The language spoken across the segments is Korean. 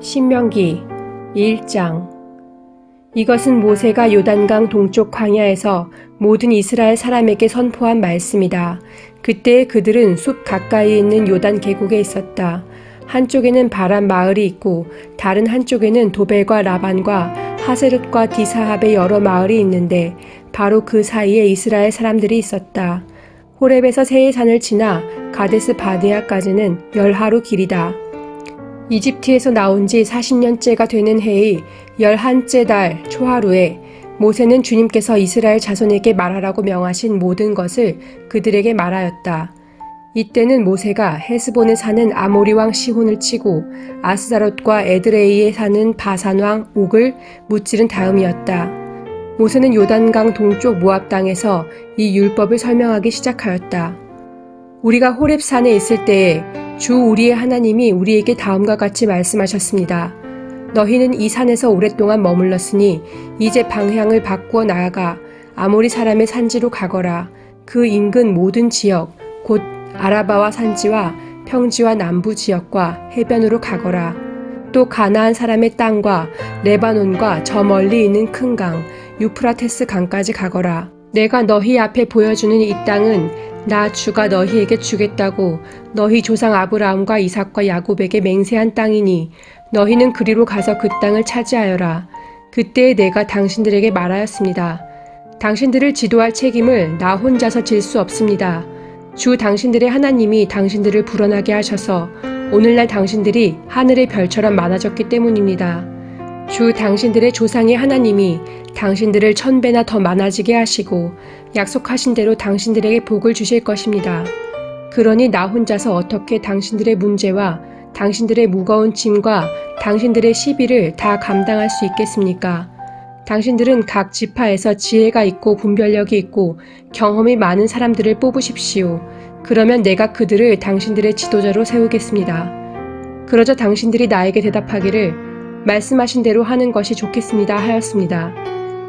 신명기 1장. 이것은 모세가 요단강 동쪽 광야에서 모든 이스라엘 사람에게 선포한 말씀이다. 그때 그들은 숲 가까이에 있는 요단 계곡에 있었다. 한쪽에는 바람 마을이 있고 다른 한쪽에는 도벨과 라반과 하세롯과 디사합의 여러 마을이 있는데 바로 그 사이에 이스라엘 사람들이 있었다. 호렙에서 세일산을 지나 가데스 바네아까지는 10하루 길이다. 이집트에서 나온 지 40년째가 되는 해의 11째 달 초하루에 모세는 주님께서 이스라엘 자손에게 말하라고 명하신 모든 것을 그들에게 말하였다. 이때는 모세가 헤스본에 사는 아모리 왕 시혼을 치고 아스다롯과 에드레이에 사는 바산 왕 옥을 무찌른 다음이었다. 모세는 요단강 동쪽 모압 땅에서 이 율법을 설명하기 시작하였다. 우리가 호렙산에 있을 때에 주 우리의 하나님이 우리에게 다음과 같이 말씀하셨습니다. 너희는 이 산에서 오랫동안 머물렀으니 이제 방향을 바꾸어 나아가 아모리 사람의 산지로 가거라. 그 인근 모든 지역 곧 아라바와 산지와 평지와 남부 지역과 해변으로 가거라. 또 가나안 사람의 땅과 레바논과 저 멀리 있는 큰 강 유프라테스 강까지 가거라. 내가 너희 앞에 보여주는 이 땅은 나 주가 너희에게 주겠다고 너희 조상 아브라함과 이삭과 야곱에게 맹세한 땅이니 너희는 그리로 가서 그 땅을 차지하여라. 그때 내가 당신들에게 말하였습니다. 당신들을 지도할 책임을 나 혼자서 질 수 없습니다. 주 당신들의 하나님이 당신들을 불어나게 하셔서 오늘날 당신들이 하늘의 별처럼 많아졌기 때문입니다. 주 당신들의 조상의 하나님이 당신들을 1000배나 더 많아지게 하시고 약속하신 대로 당신들에게 복을 주실 것입니다. 그러니 나 혼자서 어떻게 당신들의 문제와 당신들의 무거운 짐과 당신들의 시비를 다 감당할 수 있겠습니까? 당신들은 각 지파에서 지혜가 있고 분별력이 있고 경험이 많은 사람들을 뽑으십시오. 그러면 내가 그들을 당신들의 지도자로 세우겠습니다. 그러자 당신들이 나에게 대답하기를 말씀하신 대로 하는 것이 좋겠습니다 하였습니다.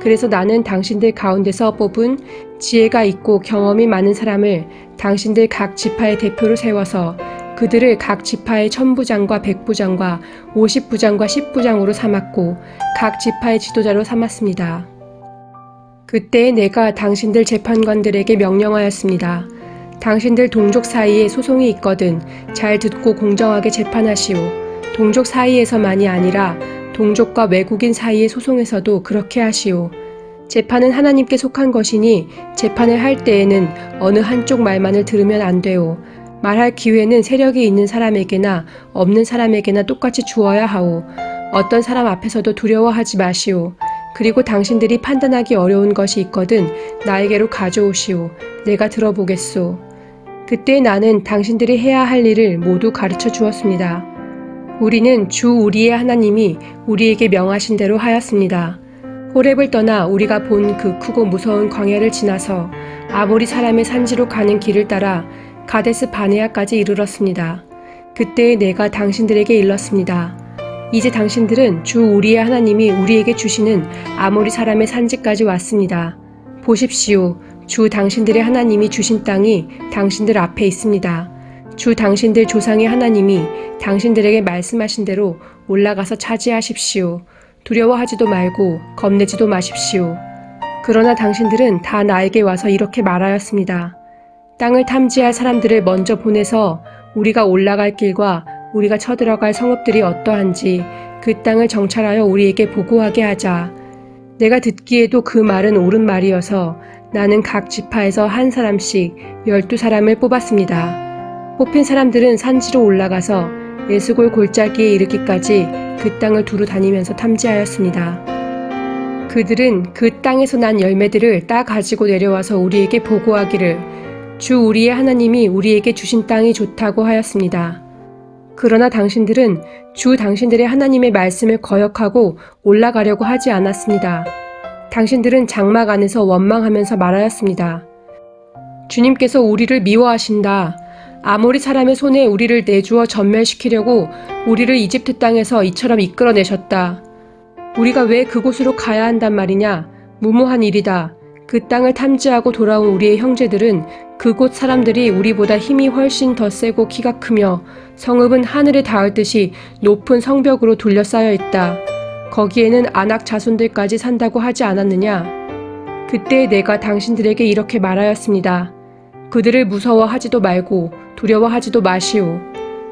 그래서 나는 당신들 가운데서 뽑은 지혜가 있고 경험이 많은 사람을 당신들 각 지파의 대표로 세워서 그들을 각 지파의 1000부장과 100부장과 50부장과 10부장으로 삼았고 각 지파의 지도자로 삼았습니다. 그때 내가 당신들 재판관들에게 명령하였습니다. 당신들 동족 사이에 소송이 있거든 잘 듣고 공정하게 재판하시오. 동족 사이에서만이 아니라 동족과 외국인 사이의 소송에서도 그렇게 하시오. 재판은 하나님께 속한 것이니 재판을 할 때에는 어느 한쪽 말만을 들으면 안 되오. 말할 기회는 세력이 있는 사람에게나 없는 사람에게나 똑같이 주어야 하오. 어떤 사람 앞에서도 두려워하지 마시오. 그리고 당신들이 판단하기 어려운 것이 있거든 나에게로 가져오시오. 내가 들어보겠소. 그때 나는 당신들이 해야 할 일을 모두 가르쳐 주었습니다. 우리는 주 우리의 하나님이 우리에게 명하신 대로 하였습니다. 호렙을 떠나 우리가 본 그 크고 무서운 광야를 지나서 아모리 사람의 산지로 가는 길을 따라 가데스 바네아까지 이르렀습니다. 그때 내가 당신들에게 일렀습니다. 이제 당신들은 주 우리의 하나님이 우리에게 주시는 아모리 사람의 산지까지 왔습니다. 보십시오. 주 당신들의 하나님이 주신 땅이 당신들 앞에 있습니다. 주 당신들 조상의 하나님이 당신들에게 말씀하신 대로 올라가서 차지하십시오. 두려워하지도 말고 겁내지도 마십시오. 그러나 당신들은 다 나에게 와서 이렇게 말하였습니다. 땅을 탐지할 사람들을 먼저 보내서 우리가 올라갈 길과 우리가 쳐들어갈 성읍들이 어떠한지 그 땅을 정찰하여 우리에게 보고하게 하자. 내가 듣기에도 그 말은 옳은 말이어서 나는 각 지파에서 한 사람씩 12사람을 뽑았습니다. 뽑힌 사람들은 산지로 올라가서 에스골 골짜기에 이르기까지 그 땅을 두루 다니면서 탐지하였습니다. 그들은 그 땅에서 난 열매들을 따 가지고 내려와서 우리에게 보고하기를 주 우리의 하나님이 우리에게 주신 땅이 좋다고 하였습니다. 그러나 당신들은 주 당신들의 하나님의 말씀을 거역하고 올라가려고 하지 않았습니다. 당신들은 장막 안에서 원망하면서 말하였습니다. 주님께서 우리를 미워하신다. 아모리 사람의 손에 우리를 내주어 전멸시키려고 우리를 이집트 땅에서 이처럼 이끌어내셨다. 우리가 왜 그곳으로 가야 한단 말이냐? 무모한 일이다. 그 땅을 탐지하고 돌아온 우리의 형제들은 그곳 사람들이 우리보다 힘이 훨씬 더 세고 키가 크며 성읍은 하늘에 닿을 듯이 높은 성벽으로 둘러싸여 있다. 거기에는 아낙 자손들까지 산다고 하지 않았느냐? 그때 내가 당신들에게 이렇게 말하였습니다. 그들을 무서워하지도 말고 두려워하지도 마시오.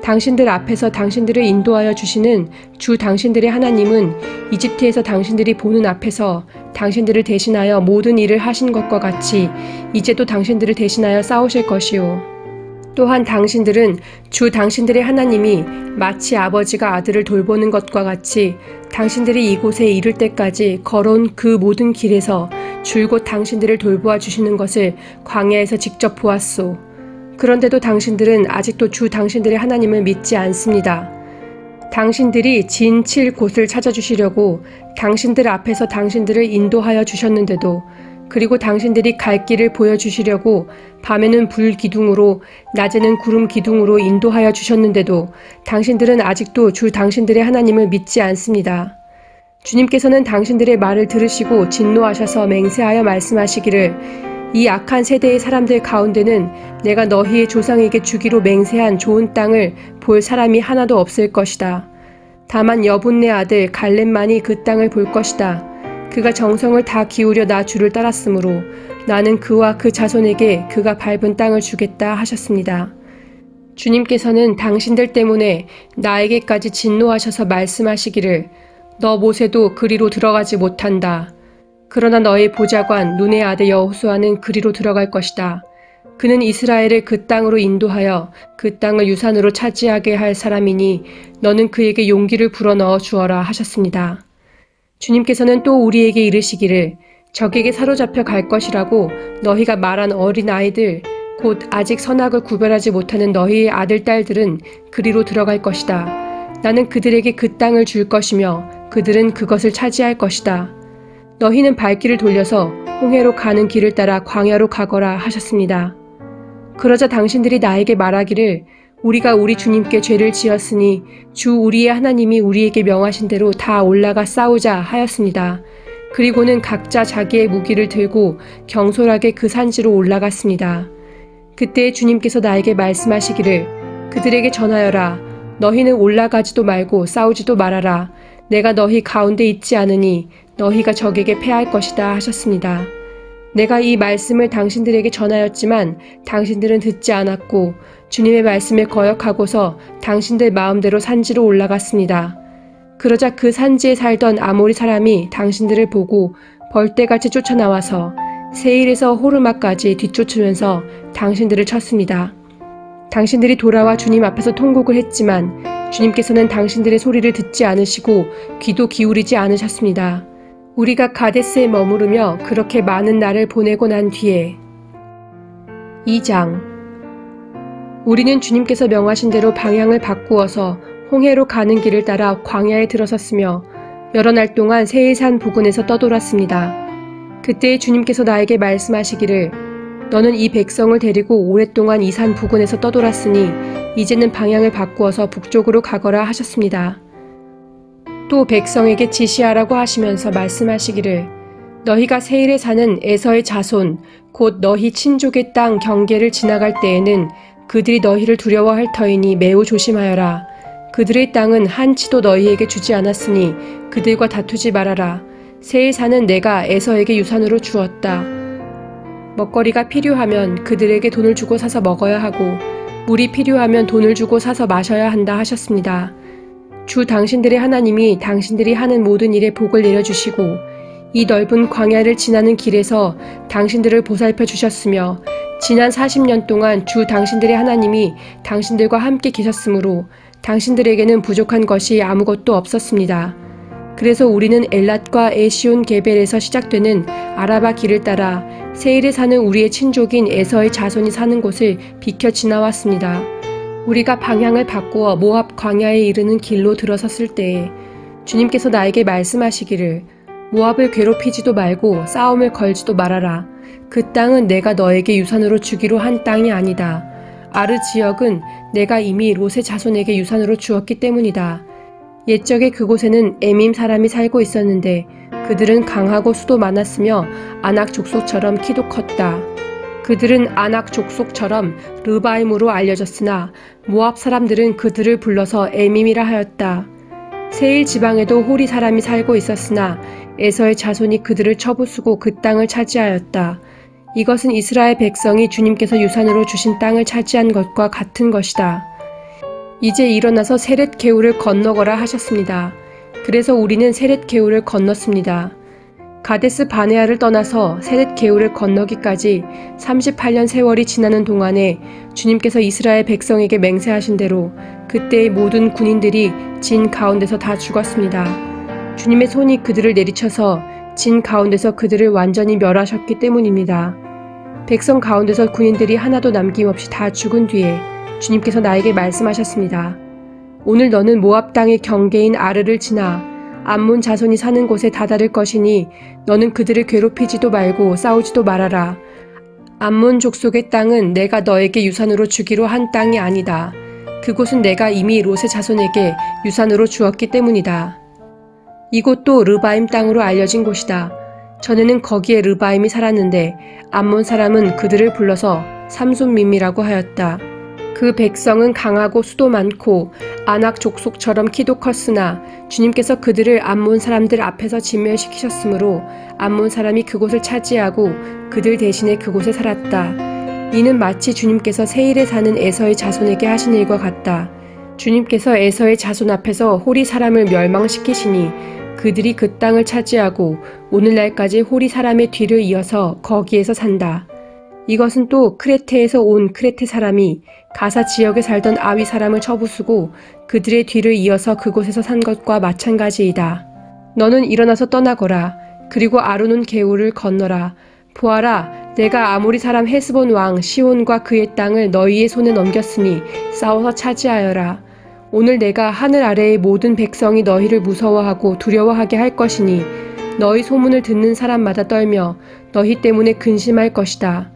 당신들 앞에서 당신들을 인도하여 주시는 주 당신들의 하나님은 이집트에서 당신들이 보는 앞에서 당신들을 대신하여 모든 일을 하신 것과 같이 이제도 당신들을 대신하여 싸우실 것이오. 또한 당신들은 주 당신들의 하나님이 마치 아버지가 아들을 돌보는 것과 같이 당신들이 이곳에 이를 때까지 걸어온 그 모든 길에서 줄곧 당신들을 돌보아 주시는 것을 광야에서 직접 보았소. 그런데도 당신들은 아직도 주 당신들의 하나님을 믿지 않습니다. 당신들이 진칠 곳을 찾아주시려고 당신들 앞에서 당신들을 인도하여 주셨는데도, 그리고 당신들이 갈 길을 보여주시려고 밤에는 불 기둥으로 낮에는 구름 기둥으로 인도하여 주셨는데도 당신들은 아직도 주 당신들의 하나님을 믿지 않습니다. 주님께서는 당신들의 말을 들으시고 진노하셔서 맹세하여 말씀하시기를 이 악한 세대의 사람들 가운데는 내가 너희의 조상에게 주기로 맹세한 좋은 땅을 볼 사람이 하나도 없을 것이다. 다만 여분네 아들 갈렙만이 그 땅을 볼 것이다. 그가 정성을 다 기울여 나 주를 따랐으므로 나는 그와 그 자손에게 그가 밟은 땅을 주겠다 하셨습니다. 주님께서는 당신들 때문에 나에게까지 진노하셔서 말씀하시기를 너 모세도 그리로 들어가지 못한다. 그러나 너의 보좌관 눈의 아들 여호수아는 그리로 들어갈 것이다. 그는 이스라엘을 그 땅으로 인도하여 그 땅을 유산으로 차지하게 할 사람이니 너는 그에게 용기를 불어넣어 주어라 하셨습니다. 주님께서는 또 우리에게 이르시기를 적에게 사로잡혀 갈 것이라고 너희가 말한 어린 아이들 곧 아직 선악을 구별하지 못하는 너희의 아들 딸들은 그리로 들어갈 것이다. 나는 그들에게 그 땅을 줄 것이며 그들은 그것을 차지할 것이다. 너희는 발길을 돌려서 홍해로 가는 길을 따라 광야로 가거라 하셨습니다. 그러자 당신들이 나에게 말하기를 우리가 우리 주님께 죄를 지었으니 주 우리의 하나님이 우리에게 명하신 대로 다 올라가 싸우자 하였습니다. 그리고는 각자 자기의 무기를 들고 경솔하게 그 산지로 올라갔습니다. 그때 주님께서 나에게 말씀하시기를 그들에게 전하여라. 너희는 올라가지도 말고 싸우지도 말아라. 내가 너희 가운데 있지 않으니 너희가 적에게 패할 것이다 하셨습니다. 내가 이 말씀을 당신들에게 전하였지만 당신들은 듣지 않았고 주님의 말씀을 거역하고서 당신들 마음대로 산지로 올라갔습니다. 그러자 그 산지에 살던 아모리 사람이 당신들을 보고 벌떼같이 쫓아나와서 세일에서 호르마까지 뒤쫓으면서 당신들을 쳤습니다. 당신들이 돌아와 주님 앞에서 통곡을 했지만 주님께서는 당신들의 소리를 듣지 않으시고 귀도 기울이지 않으셨습니다. 우리가 가데스에 머무르며 그렇게 많은 날을 보내고 난 뒤에 2장 우리는 주님께서 명하신 대로 방향을 바꾸어서 홍해로 가는 길을 따라 광야에 들어섰으며 여러 날 동안 세일산 부근에서 떠돌았습니다. 그때 주님께서 나에게 말씀하시기를 너는 이 백성을 데리고 오랫동안 이 산 부근에서 떠돌았으니 이제는 방향을 바꾸어서 북쪽으로 가거라 하셨습니다. 또 백성에게 지시하라고 하시면서 말씀하시기를 너희가 세일에 사는 에서의 자손 곧 너희 친족의 땅 경계를 지나갈 때에는 그들이 너희를 두려워할 터이니 매우 조심하여라. 그들의 땅은 한치도 너희에게 주지 않았으니 그들과 다투지 말아라. 세일 사는 내가 에서에게 유산으로 주었다. 먹거리가 필요하면 그들에게 돈을 주고 사서 먹어야 하고 물이 필요하면 돈을 주고 사서 마셔야 한다 하셨습니다. 주 당신들의 하나님이 당신들이 하는 모든 일에 복을 내려주시고 이 넓은 광야를 지나는 길에서 당신들을 보살펴 주셨으며 지난 40년 동안 주 당신들의 하나님이 당신들과 함께 계셨으므로 당신들에게는 부족한 것이 아무것도 없었습니다. 그래서 우리는 엘랏과 에시온 게벨에서 시작되는 아라바 길을 따라 세일에 사는 우리의 친족인 에서의 자손이 사는 곳을 비켜 지나왔습니다. 우리가 방향을 바꾸어 모압 광야에 이르는 길로 들어섰을 때에 주님께서 나에게 말씀하시기를 모압을 괴롭히지도 말고 싸움을 걸지도 말아라. 그 땅은 내가 너에게 유산으로 주기로 한 땅이 아니다. 아르 지역은 내가 이미 롯의 자손에게 유산으로 주었기 때문이다. 옛적에 그곳에는 에밈 사람이 살고 있었는데 그들은 강하고 수도 많았으며 아낙 족속처럼 키도 컸다. 그들은 아낙 족속처럼 르바임으로 알려졌으나 모압 사람들은 그들을 불러서 에밈이라 하였다. 세일 지방에도 호리 사람이 살고 있었으나 에서의 자손이 그들을 쳐부수고 그 땅을 차지하였다. 이것은 이스라엘 백성이 주님께서 유산으로 주신 땅을 차지한 것과 같은 것이다. 이제 일어나서 세렛 게울을 건너거라 하셨습니다. 그래서 우리는 세렛 게울을 건넜습니다. 가데스 바네아를 떠나서 세렛 게울을 건너기까지 38년 세월이 지나는 동안에 주님께서 이스라엘 백성에게 맹세하신 대로 그때의 모든 군인들이 진 가운데서 다 죽었습니다. 주님의 손이 그들을 내리쳐서 진 가운데서 그들을 완전히 멸하셨기 때문입니다. 백성 가운데서 군인들이 하나도 남김없이 다 죽은 뒤에 주님께서 나에게 말씀하셨습니다. 오늘 너는 모압 땅의 경계인 아르를 지나 암몬 자손이 사는 곳에 다다를 것이니 너는 그들을 괴롭히지도 말고 싸우지도 말아라. 암몬 족속의 땅은 내가 너에게 유산으로 주기로 한 땅이 아니다. 그곳은 내가 이미 롯의 자손에게 유산으로 주었기 때문이다. 이곳도 르바임 땅으로 알려진 곳이다. 전에는 거기에 르바임이 살았는데 암몬 사람은 그들을 불러서 삼손밈이라고 하였다. 그 백성은 강하고 수도 많고 아낙 족속처럼 키도 컸으나 주님께서 그들을 암몬 사람들 앞에서 진멸시키셨으므로 암몬 사람이 그곳을 차지하고 그들 대신에 그곳에 살았다. 이는 마치 주님께서 세일에 사는 에서의 자손에게 하신 일과 같다. 주님께서 에서의 자손 앞에서 호리 사람을 멸망시키시니 그들이 그 땅을 차지하고 오늘날까지 호리 사람의 뒤를 이어서 거기에서 산다. 이것은 또 크레테에서 온 크레테 사람이 가사 지역에 살던 아위 사람을 쳐부수고 그들의 뒤를 이어서 그곳에서 산 것과 마찬가지이다. 너는 일어나서 떠나거라. 그리고 아르논 게울을 건너라. 보아라, 내가 아모리 사람 헤스본 왕 시온과 그의 땅을 너희의 손에 넘겼으니 싸워서 차지하여라. 오늘 내가 하늘 아래의 모든 백성이 너희를 무서워하고 두려워하게 할 것이니 너희 소문을 듣는 사람마다 떨며 너희 때문에 근심할 것이다.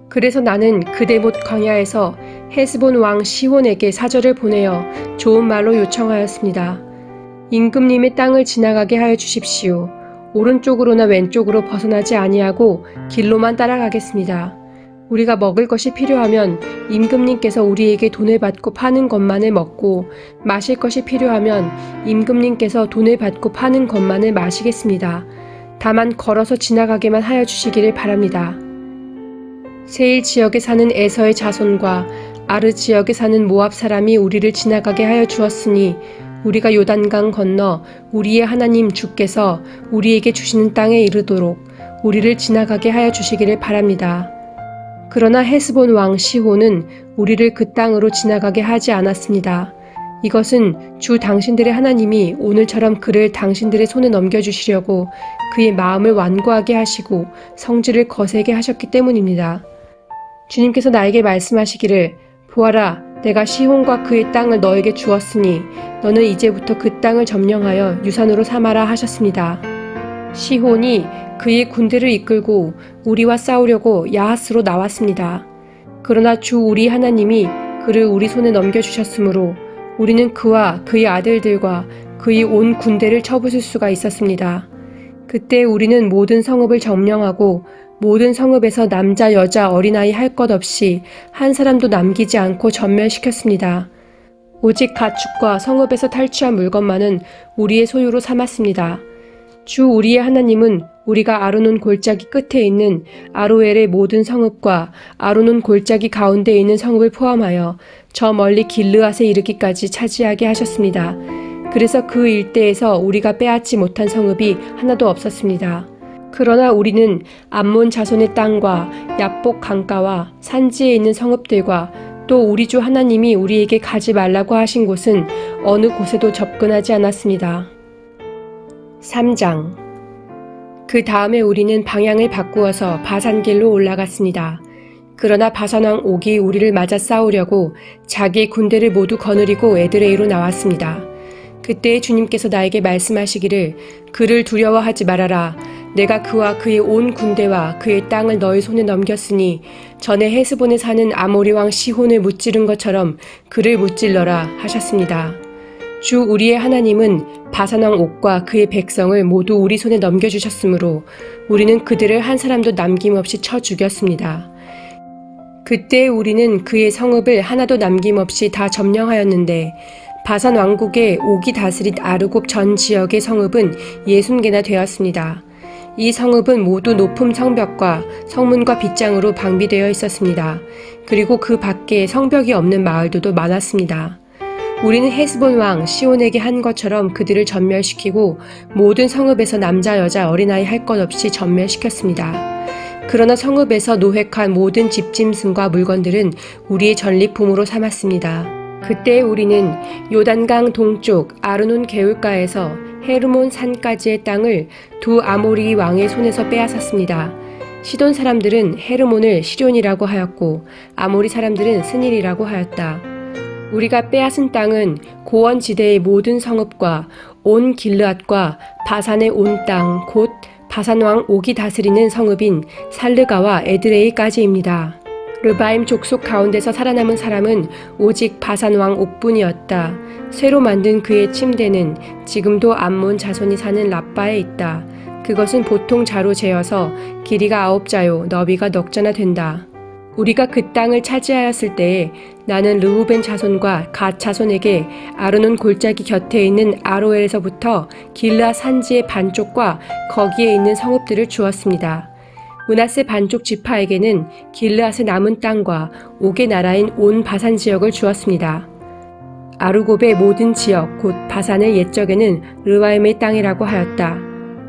그래서 나는 그데못 광야에서 헤스본 왕 시온에게 사절을 보내어 좋은 말로 요청하였습니다. 임금님의 땅을 지나가게 하여 주십시오. 오른쪽으로나 왼쪽으로 벗어나지 아니하고 길로만 따라가겠습니다. 우리가 먹을 것이 필요하면 임금님께서 우리에게 돈을 받고 파는 것만을 먹고 마실 것이 필요하면 임금님께서 돈을 받고 파는 것만을 마시겠습니다. 다만 걸어서 지나가게만 하여 주시기를 바랍니다. 세일 지역에 사는 에서의 자손과 아르 지역에 사는 모압 사람이 우리를 지나가게 하여 주었으니 우리가 요단강 건너 우리의 하나님 주께서 우리에게 주시는 땅에 이르도록 우리를 지나가게 하여 주시기를 바랍니다. 그러나 헤스본 왕 시혼은 우리를 그 땅으로 지나가게 하지 않았습니다. 이것은 주 당신들의 하나님이 오늘처럼 그를 당신들의 손에 넘겨주시려고 그의 마음을 완고하게 하시고 성질을 거세게 하셨기 때문입니다. 주님께서 나에게 말씀하시기를 보아라, 내가 시혼과 그의 땅을 너에게 주었으니 너는 이제부터 그 땅을 점령하여 유산으로 삼아라 하셨습니다. 시혼이 그의 군대를 이끌고 우리와 싸우려고 야하스로 나왔습니다. 그러나 주 우리 하나님이 그를 우리 손에 넘겨주셨으므로 우리는 그와 그의 아들들과 그의 온 군대를 쳐부술 수가 있었습니다. 그때 우리는 모든 성읍을 점령하고 모든 성읍에서 남자, 여자, 어린아이 할 것 없이 한 사람도 남기지 않고 전멸시켰습니다. 오직 가축과 성읍에서 탈취한 물건만은 우리의 소유로 삼았습니다. 주 우리의 하나님은 우리가 아르논 골짜기 끝에 있는 아로엘의 모든 성읍과 아르논 골짜기 가운데 있는 성읍을 포함하여 저 멀리 길르앗에 이르기까지 차지하게 하셨습니다. 그래서 그 일대에서 우리가 빼앗지 못한 성읍이 하나도 없었습니다. 그러나 우리는 암몬 자손의 땅과 야복 강가와 산지에 있는 성읍들과 또 우리 주 하나님이 우리에게 가지 말라고 하신 곳은 어느 곳에도 접근하지 않았습니다. 3장. 그 다음에 우리는 방향을 바꾸어서 바산길로 올라갔습니다. 그러나 바산왕 옥이 우리를 맞아 싸우려고 자기의 군대를 모두 거느리고 에드레이로 나왔습니다. 그때 주님께서 나에게 말씀하시기를 그를 두려워하지 말아라. 내가 그와 그의 온 군대와 그의 땅을 너희 손에 넘겼으니 전에 헤스본에 사는 아모리 왕 시혼을 무찌른 것처럼 그를 무찔러라 하셨습니다. 주 우리의 하나님은 바산왕 옥과 그의 백성을 모두 우리 손에 넘겨주셨으므로 우리는 그들을 한 사람도 남김없이 쳐 죽였습니다. 그때 우리는 그의 성읍을 하나도 남김없이 다 점령하였는데 바산 왕국의 옥이 다스린 아르곱 전 지역의 성읍은 60개나 되었습니다. 이 성읍은 모두 높은 성벽과 성문과 빗장으로 방비되어 있었습니다. 그리고 그 밖에 성벽이 없는 마을들도 많았습니다. 우리는 헤스본 왕 시온에게 한 것처럼 그들을 전멸시키고 모든 성읍에서 남자 여자 어린아이 할 것 없이 전멸시켰습니다. 그러나 성읍에서 노획한 모든 집짐승과 물건들은 우리의 전리품으로 삼았습니다. 그때 우리는 요단강 동쪽 아르논 개울가에서 헤르몬 산까지의 땅을 두 아모리 왕의 손에서 빼앗았습니다. 시돈 사람들은 헤르몬을 시럈이라고 하였고 아모리 사람들은 스닐이라고 하였다. 우리가 빼앗은 땅은 고원지대의 모든 성읍과 온 길르앗과 바산의 온 땅 곧 바산왕 옥이 다스리는 성읍인 살르가와 에드레이까지입니다. 르바임 족속 가운데서 살아남은 사람은 오직 바산왕 옥뿐이었다. 쇠로 만든 그의 침대는 지금도 암몬 자손이 사는 라빠에 있다. 그것은 보통 자로 재어서 길이가 9자요 너비가 넉 자나 된다. 우리가 그 땅을 차지하였을 때에 나는 르우벤 자손과 갓 자손에게 아르논 골짜기 곁에 있는 아로엘에서부터 길르앗 산지의 반쪽과 거기에 있는 성읍들을 주었습니다. 므낫세 반쪽 지파에게는 길르앗의 남은 땅과 옥의 나라인 온 바산 지역을 주었습니다. 아르곱의 모든 지역 곧 바산을 옛적에는 르와임의 땅이라고 하였다.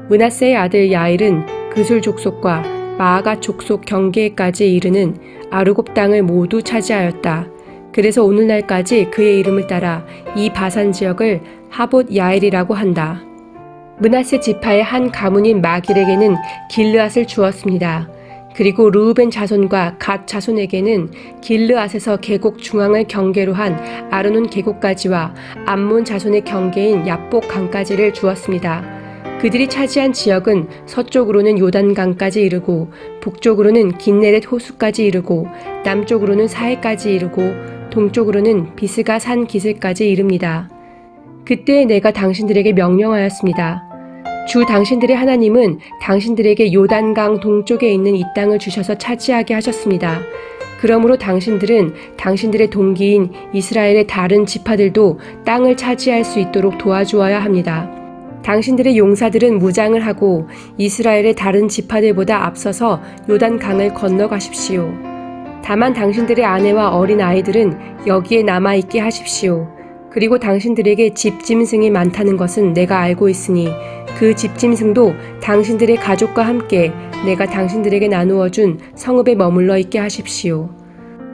므낫세의 아들 야일은 그술 족속과 마아가 족속 경계까지 이르는 아르곱 땅을 모두 차지하였다. 그래서 오늘날까지 그의 이름을 따라 이 바산 지역을 하봇 야엘이라고 한다. 므낫세 지파의 한 가문인 마길에게는 길르앗을 주었습니다. 그리고 르우벤 자손과 갓 자손에게는 길르앗에서 계곡 중앙을 경계로 한 아르논 계곡까지와 암몬 자손의 경계인 야복 강까지를 주었습니다. 그들이 차지한 지역은 서쪽으로는 요단강까지 이르고 북쪽으로는 긴네렛 호수까지 이르고 남쪽으로는 사해까지 이르고 동쪽으로는 비스가 산 기슭까지 이릅니다. 그때 내가 당신들에게 명령하였습니다. 주 당신들의 하나님은 당신들에게 요단강 동쪽에 있는 이 땅을 주셔서 차지하게 하셨습니다. 그러므로 당신들은 당신들의 동기인 이스라엘의 다른 지파들도 땅을 차지할 수 있도록 도와주어야 합니다. 당신들의 용사들은 무장을 하고 이스라엘의 다른 지파들보다 앞서서 요단강을 건너가십시오. 다만 당신들의 아내와 어린 아이들은 여기에 남아있게 하십시오. 그리고 당신들에게 집짐승이 많다는 것은 내가 알고 있으니 그 집짐승도 당신들의 가족과 함께 내가 당신들에게 나누어준 성읍에 머물러 있게 하십시오.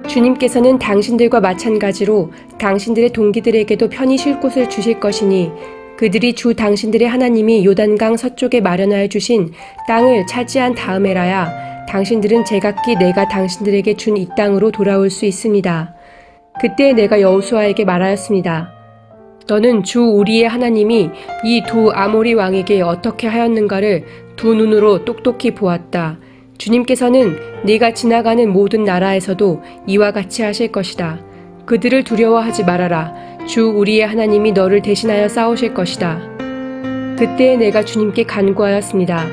주님께서는 당신들과 마찬가지로 당신들의 동기들에게도 편히 쉴 곳을 주실 것이니 그들이 주 당신들의 하나님이 요단강 서쪽에 마련하여 주신 땅을 차지한 다음에라야 당신들은 제각기 내가 당신들에게 준 이 땅으로 돌아올 수 있습니다. 그때 내가 여호수아에게 말하였습니다. 너는 주 우리의 하나님이 이 두 아모리 왕에게 어떻게 하였는가를 두 눈으로 똑똑히 보았다. 주님께서는 네가 지나가는 모든 나라에서도 이와 같이 하실 것이다. 그들을 두려워하지 말아라. 주 우리의 하나님이 너를 대신하여 싸우실 것이다. 그때 내가 주님께 간구하였습니다.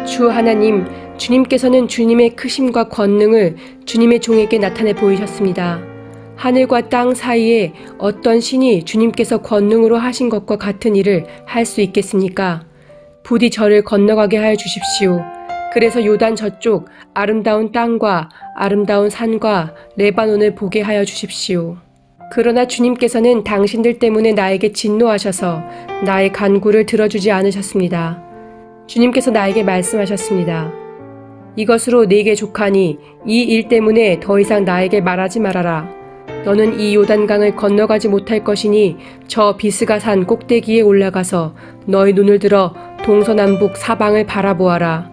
주 하나님, 주님께서는 주님의 크심과 권능을 주님의 종에게 나타내 보이셨습니다. 하늘과 땅 사이에 어떤 신이 주님께서 권능으로 하신 것과 같은 일을 할 수 있겠습니까? 부디 저를 건너가게 하여 주십시오. 그래서 요단 저쪽 아름다운 땅과 아름다운 산과 레바논을 보게 하여 주십시오. 그러나 주님께서는 당신들 때문에 나에게 진노하셔서 나의 간구를 들어주지 않으셨습니다. 주님께서 나에게 말씀하셨습니다. 이것으로 네게 족하니 이 일 때문에 더 이상 나에게 말하지 말아라. 너는 이 요단강을 건너가지 못할 것이니 저 비스가 산 꼭대기에 올라가서 너의 눈을 들어 동서남북 사방을 바라보아라.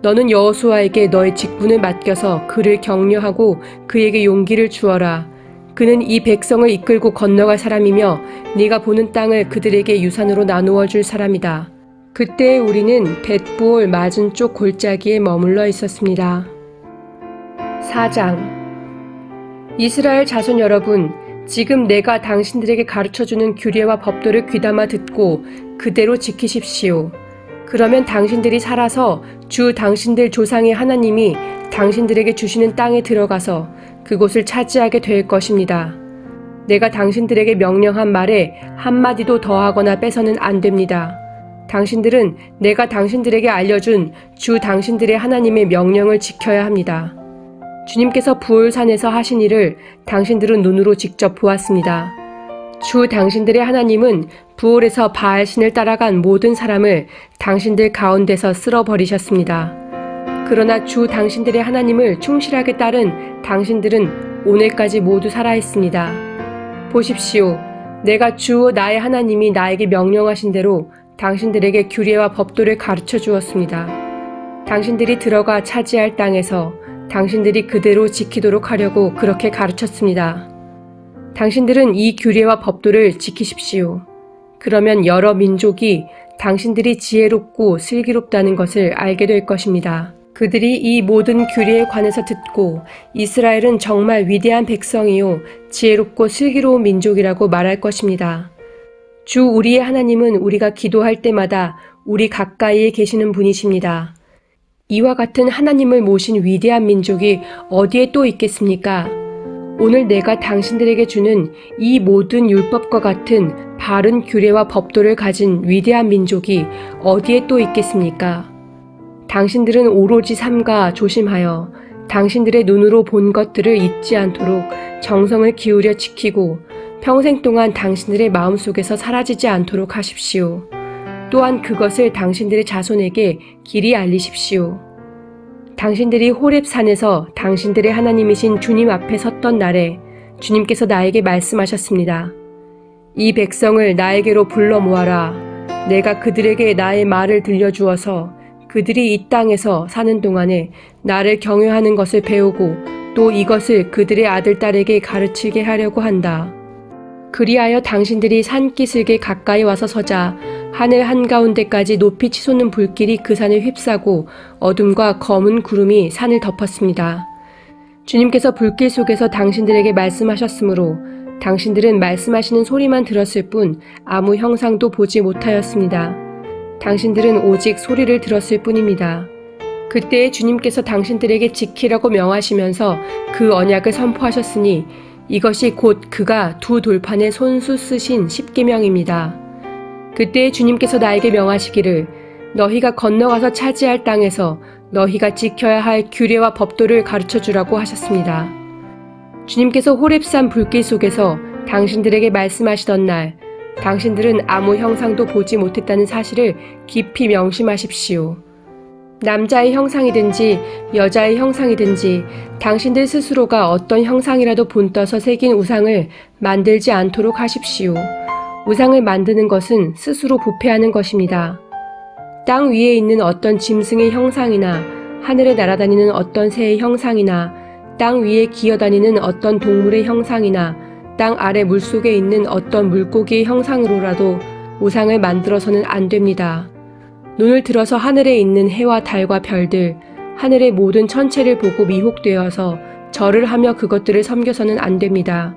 너는 여호수아에게 너의 직분을 맡겨서 그를 격려하고 그에게 용기를 주어라. 그는 이 백성을 이끌고 건너갈 사람이며 네가 보는 땅을 그들에게 유산으로 나누어 줄 사람이다. 그때 우리는 벳부올 맞은쪽 골짜기에 머물러 있었습니다. 4장 이스라엘 자손 여러분, 지금 내가 당신들에게 가르쳐주는 규례와 법도를 귀담아 듣고 그대로 지키십시오. 그러면 당신들이 살아서 주 당신들 조상의 하나님이 당신들에게 주시는 땅에 들어가서 그곳을 차지하게 될 것입니다. 내가 당신들에게 명령한 말에 한마디도 더하거나 빼서는 안 됩니다. 당신들은 내가 당신들에게 알려준 주 당신들의 하나님의 명령을 지켜야 합니다. 주님께서 부올산에서 하신 일을 당신들은 눈으로 직접 보았습니다. 주 당신들의 하나님은 부올에서 바알신을 따라간 모든 사람을 당신들 가운데서 쓸어버리셨습니다. 그러나 주 당신들의 하나님을 충실하게 따른 당신들은 오늘까지 모두 살아있습니다. 보십시오. 내가 주 나의 하나님이 나에게 명령하신 대로 당신들에게 규례와 법도를 가르쳐 주었습니다. 당신들이 들어가 차지할 땅에서 당신들이 그대로 지키도록 하려고 그렇게 가르쳤습니다. 당신들은 이 규례와 법도를 지키십시오. 그러면 여러 민족이 당신들이 지혜롭고 슬기롭다는 것을 알게 될 것입니다. 그들이 이 모든 규례에 관해서 듣고 이스라엘은 정말 위대한 백성이요 지혜롭고 슬기로운 민족이라고 말할 것입니다. 주 우리의 하나님은 우리가 기도할 때마다 우리 가까이에 계시는 분이십니다. 이와 같은 하나님을 모신 위대한 민족이 어디에 또 있겠습니까? 오늘 내가 당신들에게 주는 이 모든 율법과 같은 바른 규례와 법도를 가진 위대한 민족이 어디에 또 있겠습니까? 당신들은 오로지 삼가 조심하여 당신들의 눈으로 본 것들을 잊지 않도록 정성을 기울여 지키고 평생 동안 당신들의 마음속에서 사라지지 않도록 하십시오. 또한 그것을 당신들의 자손에게 길이 알리십시오. 당신들이 호렙산에서 당신들의 하나님이신 주님 앞에 섰던 날에 주님께서 나에게 말씀하셨습니다. 이 백성을 나에게로 불러 모아라. 내가 그들에게 나의 말을 들려주어서 그들이 이 땅에서 사는 동안에 나를 경외하는 것을 배우고 또 이것을 그들의 아들, 딸에게 가르치게 하려고 한다. 그리하여 당신들이 산기슭에 가까이 와서 서자 하늘 한가운데까지 높이 치솟는 불길이 그 산을 휩싸고 어둠과 검은 구름이 산을 덮었습니다. 주님께서 불길 속에서 당신들에게 말씀하셨으므로 당신들은 말씀하시는 소리만 들었을 뿐 아무 형상도 보지 못하였습니다. 당신들은 오직 소리를 들었을 뿐입니다. 그때 주님께서 당신들에게 지키라고 명하시면서 그 언약을 선포하셨으니 이것이 곧 그가 두 돌판에 손수 쓰신 십계명입니다. 그때 주님께서 나에게 명하시기를 너희가 건너가서 차지할 땅에서 너희가 지켜야 할 규례와 법도를 가르쳐주라고 하셨습니다. 주님께서 호렙산 불길 속에서 당신들에게 말씀하시던 날 당신들은 아무 형상도 보지 못했다는 사실을 깊이 명심하십시오. 남자의 형상이든지 여자의 형상이든지 당신들 스스로가 어떤 형상이라도 본떠서 새긴 우상을 만들지 않도록 하십시오. 우상을 만드는 것은 스스로 부패하는 것입니다. 땅 위에 있는 어떤 짐승의 형상이나 하늘에 날아다니는 어떤 새의 형상이나 땅 위에 기어다니는 어떤 동물의 형상이나 땅 아래 물속에 있는 어떤 물고기의 형상으로라도 우상을 만들어서는 안 됩니다. 눈을 들어서 하늘에 있는 해와 달과 별들, 하늘의 모든 천체를 보고 미혹되어서 절을 하며 그것들을 섬겨서는 안 됩니다.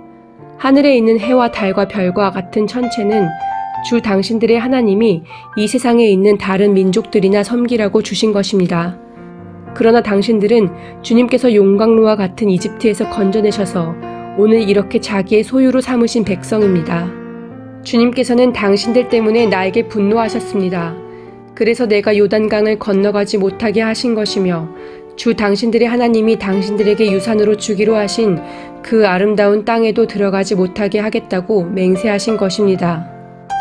하늘에 있는 해와 달과 별과 같은 천체는 주 당신들의 하나님이 이 세상에 있는 다른 민족들이나 섬기라고 주신 것입니다. 그러나 당신들은 주님께서 용광로와 같은 이집트에서 건져내셔서 오늘 이렇게 자기의 소유로 삼으신 백성입니다. 주님께서는 당신들 때문에 나에게 분노하셨습니다. 그래서 내가 요단강을 건너가지 못하게 하신 것이며 주 당신들의 하나님이 당신들에게 유산으로 주기로 하신 그 아름다운 땅에도 들어가지 못하게 하겠다고 맹세하신 것입니다.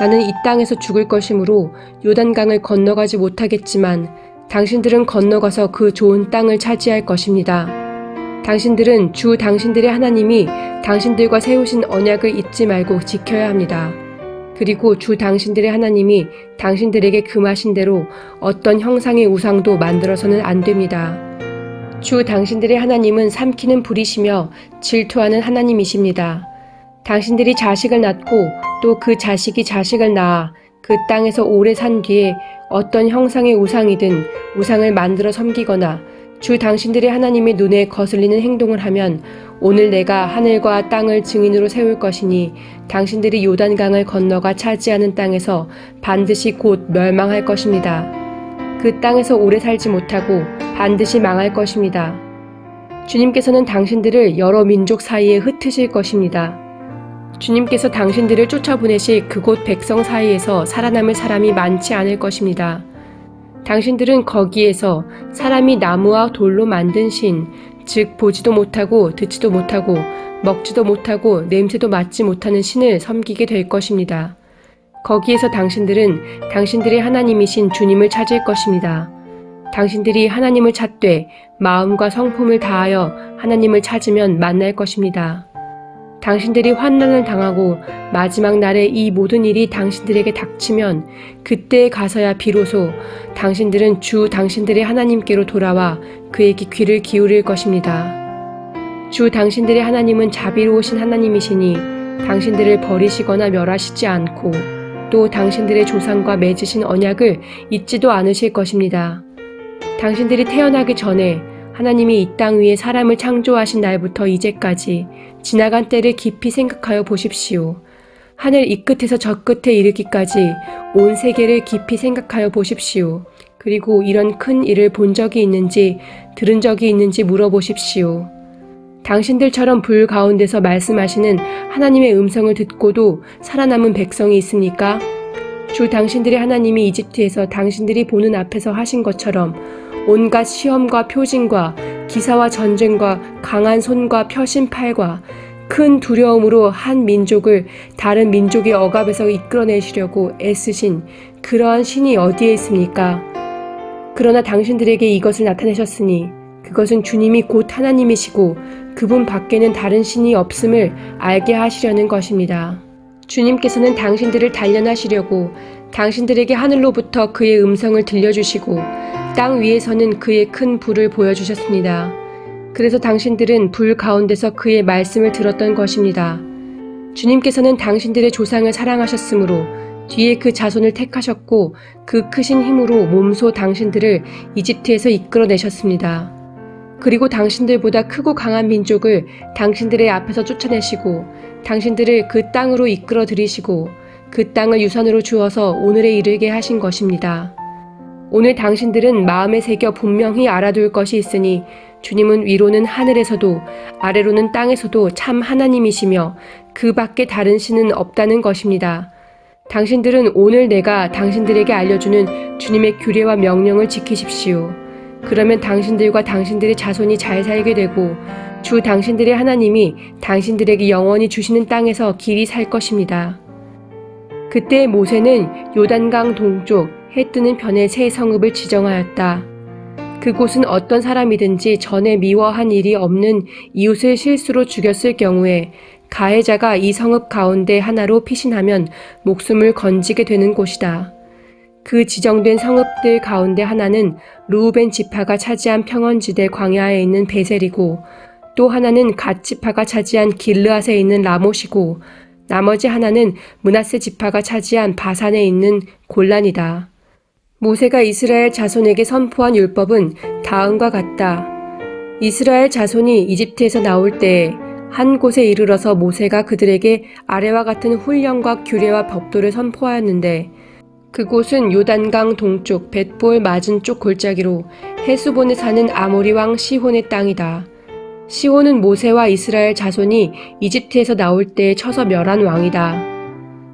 나는 이 땅에서 죽을 것이므로 요단강을 건너가지 못하겠지만 당신들은 건너가서 그 좋은 땅을 차지할 것입니다. 당신들은 주 당신들의 하나님이 당신들과 세우신 언약을 잊지 말고 지켜야 합니다. 그리고 주 당신들의 하나님이 당신들에게 금하신 대로 어떤 형상의 우상도 만들어서는 안 됩니다. 주 당신들의 하나님은 삼키는 불이시며 질투하는 하나님이십니다. 당신들이 자식을 낳고 또 그 자식이 자식을 낳아 그 땅에서 오래 산 뒤에 어떤 형상의 우상이든 우상을 만들어 섬기거나 주 당신들의 하나님의 눈에 거슬리는 행동을 하면 오늘 내가 하늘과 땅을 증인으로 세울 것이니 당신들이 요단강을 건너가 차지하는 땅에서 반드시 곧 멸망할 것입니다. 그 땅에서 오래 살지 못하고 반드시 망할 것입니다. 주님께서는 당신들을 여러 민족 사이에 흩으실 것입니다. 주님께서 당신들을 쫓아보내실 그곳 백성 사이에서 살아남을 사람이 많지 않을 것입니다. 당신들은 거기에서 사람이 나무와 돌로 만든 신, 즉 보지도 못하고 듣지도 못하고 먹지도 못하고 냄새도 맡지 못하는 신을 섬기게 될 것입니다. 거기에서 당신들은 당신들의 하나님이신 주님을 찾을 것입니다. 당신들이 하나님을 찾되 마음과 성품을 다하여 하나님을 찾으면 만날 것입니다. 당신들이 환난을 당하고 마지막 날에 이 모든 일이 당신들에게 닥치면 그때에 가서야 비로소 당신들은 주 당신들의 하나님께로 돌아와 그에게 귀를 기울일 것입니다. 주 당신들의 하나님은 자비로우신 하나님이시니 당신들을 버리시거나 멸하시지 않고 또 당신들의 조상과 맺으신 언약을 잊지도 않으실 것입니다. 당신들이 태어나기 전에 하나님이 이 땅 위에 사람을 창조하신 날부터 이제까지 지나간 때를 깊이 생각하여 보십시오. 하늘 이 끝에서 저 끝에 이르기까지 온 세계를 깊이 생각하여 보십시오. 그리고 이런 큰 일을 본 적이 있는지 들은 적이 있는지 물어보십시오. 당신들처럼 불 가운데서 말씀하시는 하나님의 음성을 듣고도 살아남은 백성이 있습니까? 주 당신들의 하나님이 이집트에서 당신들이 보는 앞에서 하신 것처럼 온갖 시험과 표징과 기사와 전쟁과 강한 손과 펴신 팔과 큰 두려움으로 한 민족을 다른 민족의 억압에서 이끌어내시려고 애쓰신 그러한 신이 어디에 있습니까? 그러나 당신들에게 이것을 나타내셨으니 그것은 주님이 곧 하나님이시고 그분 밖에는 다른 신이 없음을 알게 하시려는 것입니다. 주님께서는 당신들을 단련하시려고 당신들에게 하늘로부터 그의 음성을 들려주시고 땅 위에서는 그의 큰 불을 보여주셨습니다. 그래서 당신들은 불 가운데서 그의 말씀을 들었던 것입니다. 주님께서는 당신들의 조상을 사랑하셨으므로 뒤에 그 자손을 택하셨고 그 크신 힘으로 몸소 당신들을 이집트에서 이끌어내셨습니다. 그리고 당신들보다 크고 강한 민족을 당신들의 앞에서 쫓아내시고 당신들을 그 땅으로 이끌어 들이시고 그 땅을 유산으로 주어서 오늘에 이르게 하신 것입니다. 오늘 당신들은 마음에 새겨 분명히 알아둘 것이 있으니 주님은 위로는 하늘에서도 아래로는 땅에서도 참 하나님이시며 그 밖에 다른 신은 없다는 것입니다. 당신들은 오늘 내가 당신들에게 알려주는 주님의 규례와 명령을 지키십시오. 그러면 당신들과 당신들의 자손이 잘 살게 되고 주 당신들의 하나님이 당신들에게 영원히 주시는 땅에서 길이 살 것입니다. 그때 모세는 요단강 동쪽 해 뜨는 편에 새 성읍을 지정하였다. 그곳은 어떤 사람이든지 전에 미워한 일이 없는 이웃을 실수로 죽였을 경우에 가해자가 이 성읍 가운데 하나로 피신하면 목숨을 건지게 되는 곳이다. 그 지정된 성읍들 가운데 하나는 르우벤 지파가 차지한 평원지대 광야에 있는 베셀이고 또 하나는 갓 지파가 차지한 길르앗에 있는 라못이고 나머지 하나는 므낫세 지파가 차지한 바산에 있는 골란이다. 모세가 이스라엘 자손에게 선포한 율법은 다음과 같다. 이스라엘 자손이 이집트에서 나올 때에 한 곳에 이르러서 모세가 그들에게 아래와 같은 훈령과 규례와 법도를 선포하였는데 그곳은 요단강 동쪽 벳볼 맞은 쪽 골짜기로 헤수본에 사는 아모리 왕 시혼의 땅이다. 시혼은 모세와 이스라엘 자손이 이집트에서 나올 때에 쳐서 멸한 왕이다.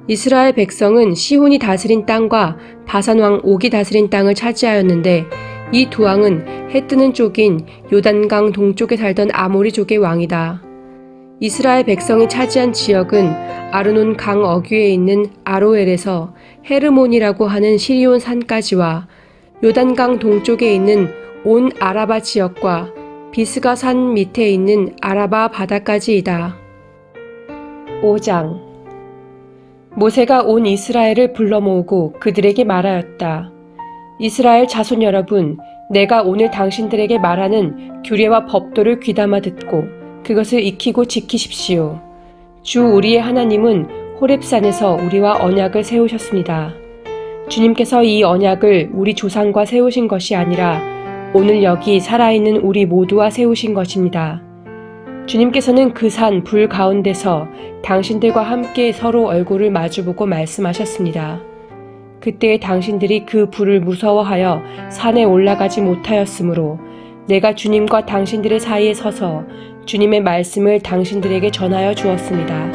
이스라엘 백성은 시혼이 다스린 땅과 바산 왕 옥이 다스린 땅을 차지하였는데 이 두 왕은 해 뜨는 쪽인 요단강 동쪽에 살던 아모리족의 왕이다. 이스라엘 백성이 차지한 지역은 아르논 강 어귀에 있는 아로엘에서 헤르몬이라고 하는 시리온 산까지와 요단강 동쪽에 있는 온 아라바 지역과 비스가 산 밑에 있는 아라바 바다까지이다. 5장 모세가 온 이스라엘을 불러 모으고 그들에게 말하였다. 이스라엘 자손 여러분, 내가 오늘 당신들에게 말하는 규례와 법도를 귀담아 듣고 그것을 익히고 지키십시오. 주 우리의 하나님은 호렙산에서 우리와 언약을 세우셨습니다. 주님께서 이 언약을 우리 조상과 세우신 것이 아니라 오늘 여기 살아있는 우리 모두와 세우신 것입니다. 주님께서는 그 산 불 가운데서 당신들과 함께 서로 얼굴을 마주보고 말씀하셨습니다. 그때 당신들이 그 불을 무서워하여 산에 올라가지 못하였으므로 내가 주님과 당신들의 사이에 서서 주님의 말씀을 당신들에게 전하여 주었습니다.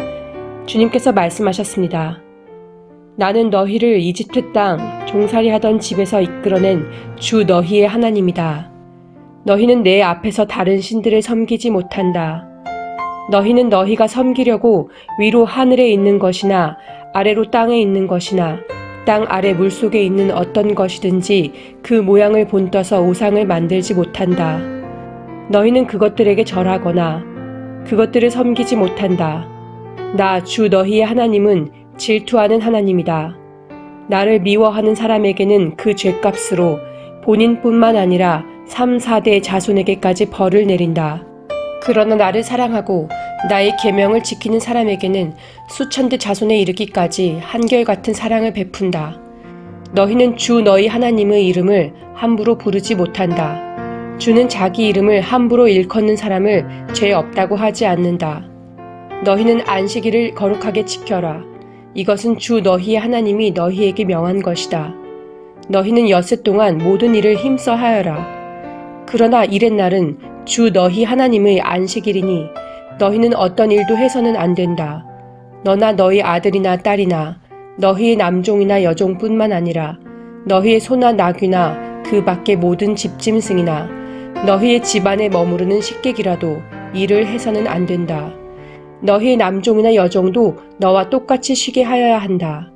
주님께서 말씀하셨습니다. 나는 너희를 이집트 땅 종살이 하던 집에서 이끌어낸 주 너희의 하나님이다. 너희는 내 앞에서 다른 신들을 섬기지 못한다. 너희는 너희가 섬기려고 위로 하늘에 있는 것이나 아래로 땅에 있는 것이나 땅 아래 물속에 있는 어떤 것이든지 그 모양을 본떠서 우상을 만들지 못한다. 너희는 그것들에게 절하거나 그것들을 섬기지 못한다. 나 주 너희의 하나님은 질투하는 하나님이다. 나를 미워하는 사람에게는 그 죗값으로 본인뿐만 아니라 3, 4대 자손에게까지 벌을 내린다. 그러나 나를 사랑하고 나의 계명을 지키는 사람에게는 수천대 자손에 이르기까지 한결같은 사랑을 베푼다. 너희는 주 너희 하나님의 이름을 함부로 부르지 못한다. 주는 자기 이름을 함부로 일컫는 사람을 죄 없다고 하지 않는다. 너희는 안식일을 거룩하게 지켜라. 이것은 주 너희의 하나님이 너희에게 명한 것이다. 너희는 엿새 동안 모든 일을 힘써 하여라. 그러나 이렛날은 주 너희 하나님의 안식일이니 너희는 어떤 일도 해서는 안 된다. 너나 너희 아들이나 딸이나 너희의 남종이나 여종뿐만 아니라 너희의 소나 나귀나 그 밖의 모든 집짐승이나 너희의 집안에 머무르는 식객이라도 일을 해서는 안 된다. 너희의 남종이나 여종도 너와 똑같이 쉬게 하여야 한다.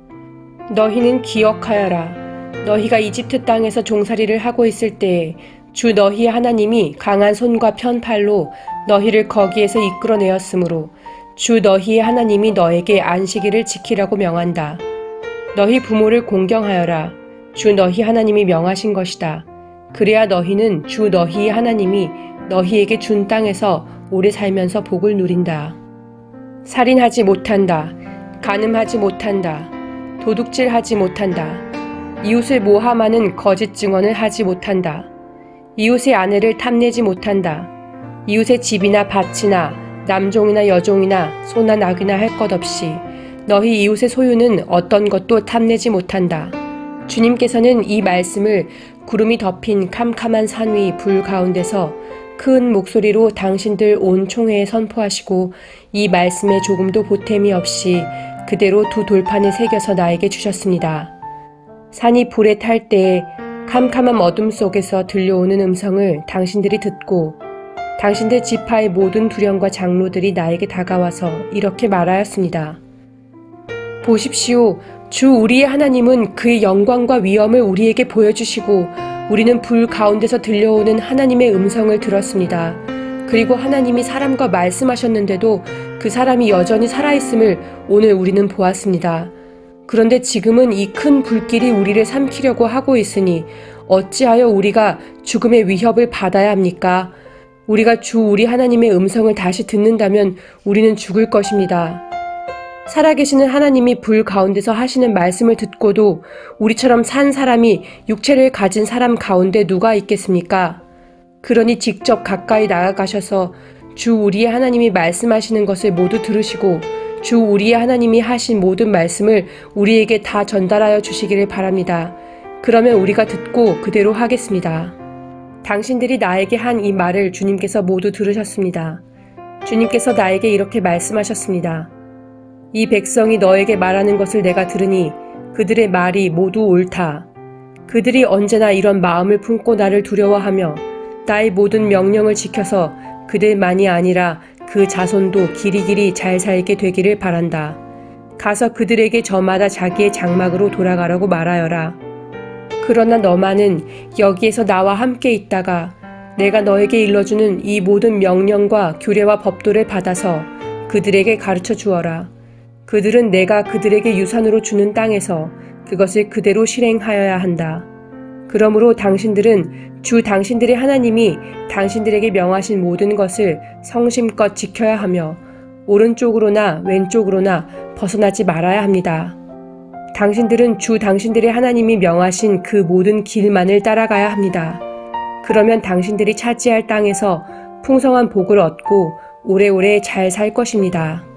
너희는 기억하여라. 너희가 이집트 땅에서 종살이를 하고 있을 때에 주 너희의 하나님이 강한 손과 편팔로 너희를 거기에서 이끌어내었으므로 주 너희의 하나님이 너에게 안식일을 지키라고 명한다. 너희 부모를 공경하여라. 주 너희 하나님이 명하신 것이다. 그래야 너희는 주 너희의 하나님이 너희에게 준 땅에서 오래 살면서 복을 누린다. 살인하지 못한다. 간음하지 못한다. 도둑질하지 못한다. 이웃을 모함하는 거짓 증언을 하지 못한다. 이웃의 아내를 탐내지 못한다. 이웃의 집이나 밭이나 남종이나 여종이나 소나 나귀나 할 것 없이 너희 이웃의 소유는 어떤 것도 탐내지 못한다. 주님께서는 이 말씀을 구름이 덮인 캄캄한 산 위 불 가운데서 큰 목소리로 당신들 온 총회에 선포하시고 이 말씀에 조금도 보탬이 없이 그대로 두 돌판에 새겨서 나에게 주셨습니다. 산이 불에 탈 때에 캄캄한 어둠 속에서 들려오는 음성을 당신들이 듣고 당신들 지파의 모든 두령과 장로들이 나에게 다가와서 이렇게 말하였습니다. 보십시오. 주 우리의 하나님은 그의 영광과 위엄을 우리에게 보여주시고 우리는 불 가운데서 들려오는 하나님의 음성을 들었습니다. 그리고 하나님이 사람과 말씀하셨는데도 그 사람이 여전히 살아있음을 오늘 우리는 보았습니다. 그런데 지금은 이 큰 불길이 우리를 삼키려고 하고 있으니 어찌하여 우리가 죽음의 위협을 받아야 합니까? 우리가 주 우리 하나님의 음성을 다시 듣는다면 우리는 죽을 것입니다. 살아계시는 하나님이 불 가운데서 하시는 말씀을 듣고도 우리처럼 산 사람이 육체를 가진 사람 가운데 누가 있겠습니까? 그러니 직접 가까이 나아가셔서 주 우리의 하나님이 말씀하시는 것을 모두 들으시고 주 우리의 하나님이 하신 모든 말씀을 우리에게 다 전달하여 주시기를 바랍니다. 그러면 우리가 듣고 그대로 하겠습니다. 당신들이 나에게 한 이 말을 주님께서 모두 들으셨습니다. 주님께서 나에게 이렇게 말씀하셨습니다. 이 백성이 너에게 말하는 것을 내가 들으니 그들의 말이 모두 옳다. 그들이 언제나 이런 마음을 품고 나를 두려워하며 나의 모든 명령을 지켜서 그들만이 아니라 그 자손도 길이길이 잘 살게 되기를 바란다. 가서 그들에게 저마다 자기의 장막으로 돌아가라고 말하여라. 그러나 너만은 여기에서 나와 함께 있다가 내가 너에게 일러주는 이 모든 명령과 규례와 법도를 받아서 그들에게 가르쳐 주어라. 그들은 내가 그들에게 유산으로 주는 땅에서 그것을 그대로 실행하여야 한다. 그러므로 당신들은 주 당신들의 하나님이 당신들에게 명하신 모든 것을 성심껏 지켜야 하며 오른쪽으로나 왼쪽으로나 벗어나지 말아야 합니다. 당신들은 주 당신들의 하나님이 명하신 그 모든 길만을 따라가야 합니다. 그러면 당신들이 차지할 땅에서 풍성한 복을 얻고 오래오래 잘 살 것입니다.